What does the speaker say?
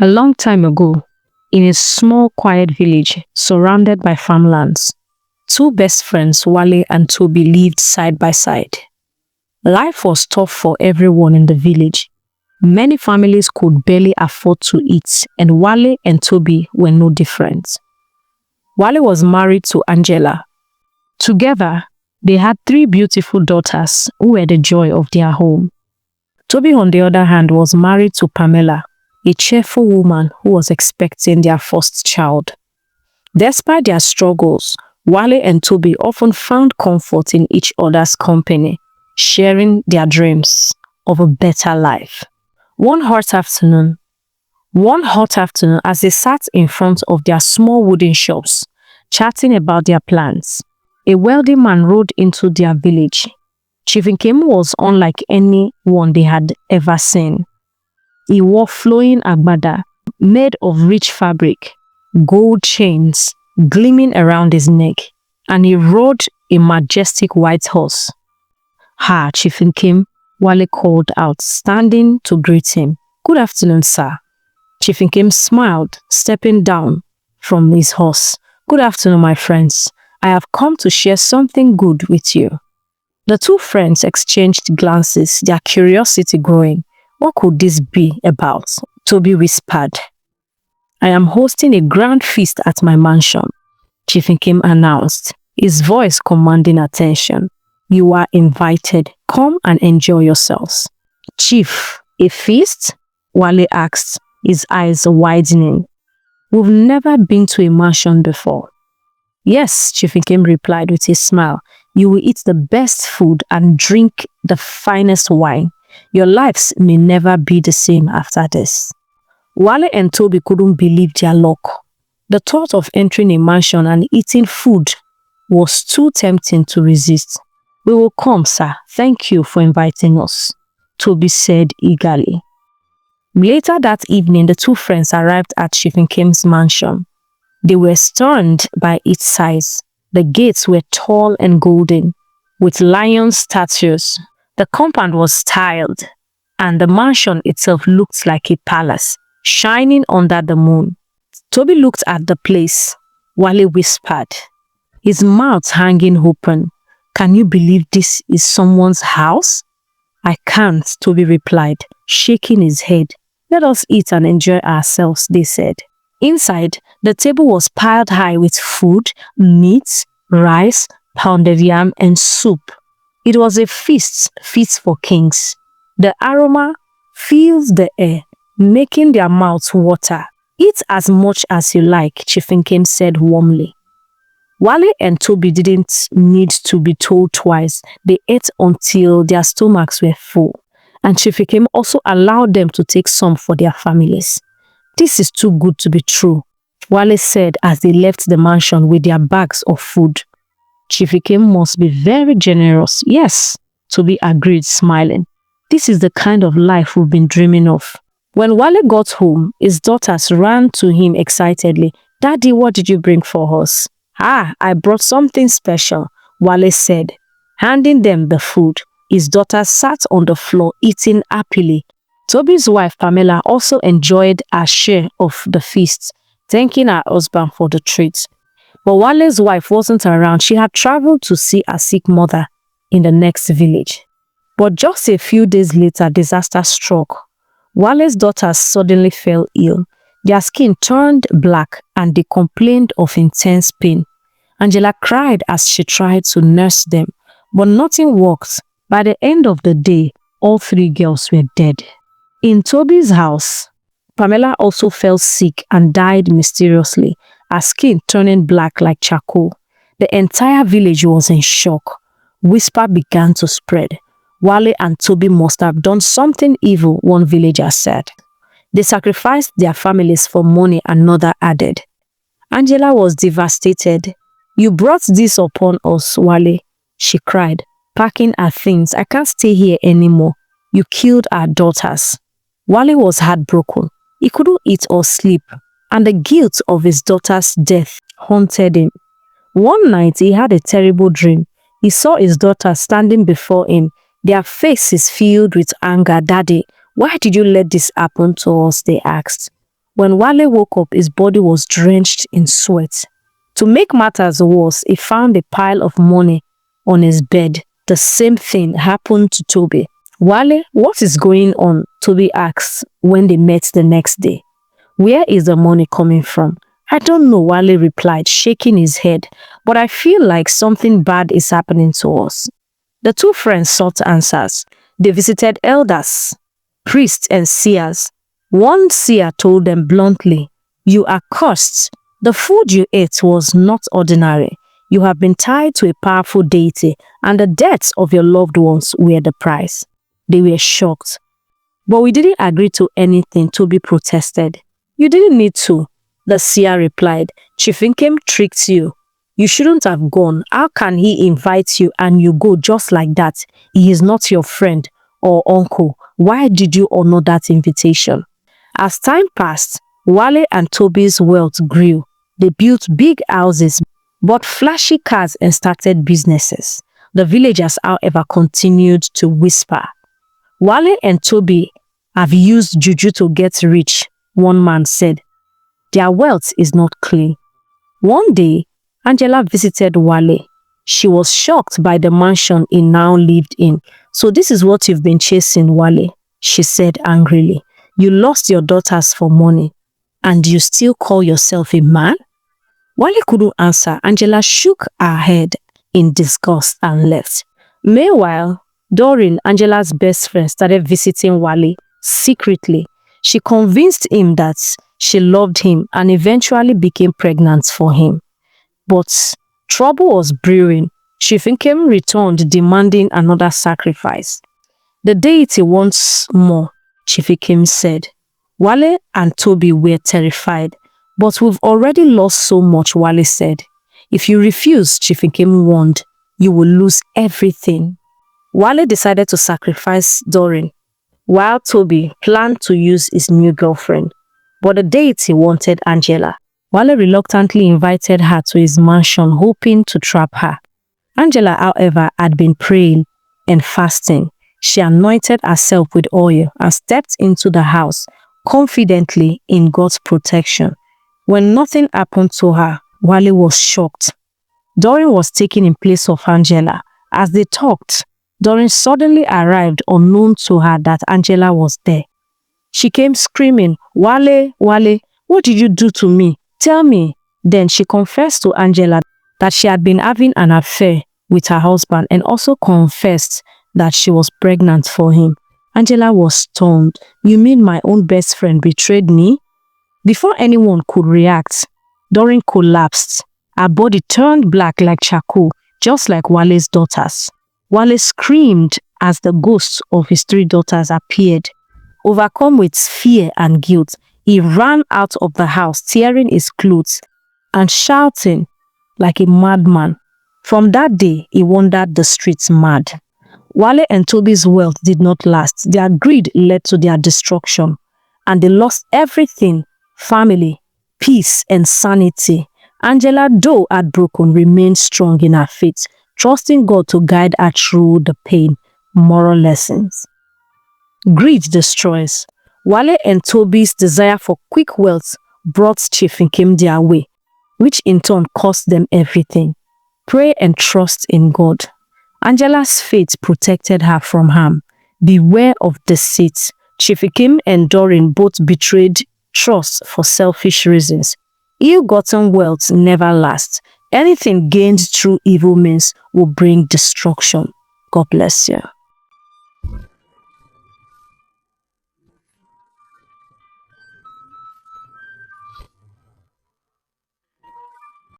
A long time ago, in a small quiet village surrounded by farmlands, two best friends, Wale and Toby, lived side by side. Life was tough for everyone in the village. Many families could barely afford to eat, and Wale and Toby were no different. Wale was married to Angela. Together, they had three beautiful daughters who were the joy of their home. Toby, on the other hand, was married to Pamela, a cheerful woman who was expecting their first child. Despite their struggles, Wale and Toby often found comfort in each other's company, sharing their dreams of a better life. One hot afternoon, as they sat in front of their small wooden shops, chatting about their plans, a wealthy man rode into their village. Chief Nkem was unlike anyone they had ever seen. He wore flowing agbada made of rich fabric, gold chains gleaming around his neck, and he rode a majestic white horse. "Ha, Chief Nkem," Wale called out, standing to greet him. "Good afternoon, sir." Chief Nkem smiled, stepping down from his horse. "Good afternoon, my friends. I have come to share something good with you." The two friends exchanged glances, their curiosity growing. "What could this be about?" Toby whispered. "I am hosting a grand feast at my mansion," Chief Nkem announced, his voice commanding attention. "You are invited. Come and enjoy yourselves." "Chief, a feast?" Wale asked, his eyes widening. "We've never been to a mansion before." "Yes," Chief Nkem replied with a smile. "You will eat the best food and drink the finest wine. Your lives may never be the same after this." Wale and Toby couldn't believe their luck. The thought of entering a mansion and eating food was too tempting to resist. "We will come, sir. Thank you for inviting us," Toby said eagerly. Later that evening, the two friends arrived at Chief Nkem's mansion. They were stunned by its size. The gates were tall and golden, with lion statues. The compound was tiled, and the mansion itself looked like a palace, shining under the moon. Toby looked at the place. Wale whispered, his mouth hanging open, "Can you believe this is someone's house?" "I can't," Toby replied, shaking his head. "Let us eat and enjoy ourselves," they said. Inside, the table was piled high with food, meat, rice, pounded yam, and soup. It was a feast fit for kings. The aroma filled the air, making their mouths water. "Eat as much as you like," Chief Nkem said warmly. Wale and Toby didn't need to be told twice. They ate until their stomachs were full, and Chief Nkem also allowed them to take some for their families. "This is too good to be true," Wale said as they left the mansion with their bags of food. "Chief Nkem must be very generous." "Yes," Toby agreed, smiling. "This is the kind of life we've been dreaming of." When Wale got home, his daughters ran to him excitedly. "Daddy, what did you bring for us?" "Ah, I brought something special," Wale said, handing them the food. His daughters sat on the floor eating happily. Toby's wife, Pamela, also enjoyed her share of the feast, thanking her husband for the treat. But Wale's wife wasn't around. She had traveled to see her sick mother in the next village. But just a few days later, disaster struck. Wale's daughters suddenly fell ill. Their skin turned black and they complained of intense pain. Angela cried as she tried to nurse them, but nothing worked. By the end of the day, all three girls were dead. In Toby's house, Pamela also fell sick and died mysteriously, her skin turning black like charcoal. The entire village was in shock. Whisper began to spread. "Wale and Toby must have done something evil," one villager said. "They sacrificed their families for money," another added. Angela was devastated. "You brought this upon us, Wale," she cried, packing her things. "I can't stay here anymore. You killed our daughters." Wale was heartbroken. He couldn't eat or sleep, and the guilt of his daughter's death haunted him. One night, he had a terrible dream. He saw his daughters standing before him, their faces filled with anger. "Daddy, why did you let this happen to us?" they asked. When Wale woke up, his body was drenched in sweat. To make matters worse, he found a pile of money on his bed. The same thing happened to Toby. Wale, what is going on? Toby asked when they met the next day. Where is the money coming from? I don't know, Wale replied, shaking his head, but I feel like something bad is happening to us. The two friends sought answers. They visited elders, priests, and seers. One seer told them bluntly, "You are cursed. The food you ate was not ordinary. You have been tied to a powerful deity, and the deaths of your loved ones were the price." They were shocked. "But we didn't agree to anything," Toby protested. "You didn't need to," the seer replied. "Chief Nkem tricked you. You shouldn't have gone. How can he invite you and you go just like that? He is not your friend or uncle. Why did you honor that invitation?" As time passed, Wale and Toby's wealth grew. They built big houses, bought flashy cars, and started businesses. The villagers, however, continued to whisper, "Wale and Toby have used juju to get rich," one man said. "Their wealth is not clean." One day, Angela visited Wale. She was shocked by the mansion he now lived in. "So this is what you've been chasing, Wale," she said angrily. "You lost your daughters for money, and you still call yourself a man?" Wale couldn't answer. Angela shook her head in disgust and left. Meanwhile, Doreen, Angela's best friend, started visiting Wale secretly. She convinced him that she loved him and eventually became pregnant for him. But trouble was brewing. Chief Nkem returned demanding another sacrifice. "The deity wants more," Chief Nkem said. Wale and Toby were terrified. "But we've already lost so much," Wale said. "If you refuse," Chief Nkem warned, "you will lose everything." Wale decided to sacrifice Doreen, while Toby planned to use his new girlfriend. But the deity wanted Angela. Wale reluctantly invited her to his mansion, hoping to trap her. Angela, however, had been praying and fasting. She anointed herself with oil and stepped into the house, confidently in God's protection. When nothing happened to her, Wale was shocked. Doreen was taken in place of Angela. As they talked, Doreen suddenly arrived, unknown to her that Angela was there. She came screaming, "Wale, Wale, what did you do to me? Tell me." Then she confessed to Angela that she had been having an affair with her husband and also confessed that she was pregnant for him. Angela was stunned. "You mean my own best friend betrayed me?" Before anyone could react, Doreen collapsed. Her body turned black like charcoal, just like Wale's daughters. Wale screamed as the ghosts of his three daughters appeared. Overcome with fear and guilt, he ran out of the house, tearing his clothes and shouting like a madman. From that day, he wandered the streets mad. Wale and Toby's wealth did not last. Their greed led to their destruction, and they lost everything: family, peace, and sanity. Angela, though heartbroken, remained strong in her faith, trusting God to guide her through the pain. Moral lessons. Greed destroys. Wale and Toby's desire for quick wealth brought Chief Nkem their way, which in turn cost them everything. Pray and trust in God. Angela's faith protected her from harm. Beware of deceit. Chief Nkem and Doreen both betrayed trust for selfish reasons. Ill-gotten wealth never lasts. Anything gained through evil means will bring destruction. God bless you.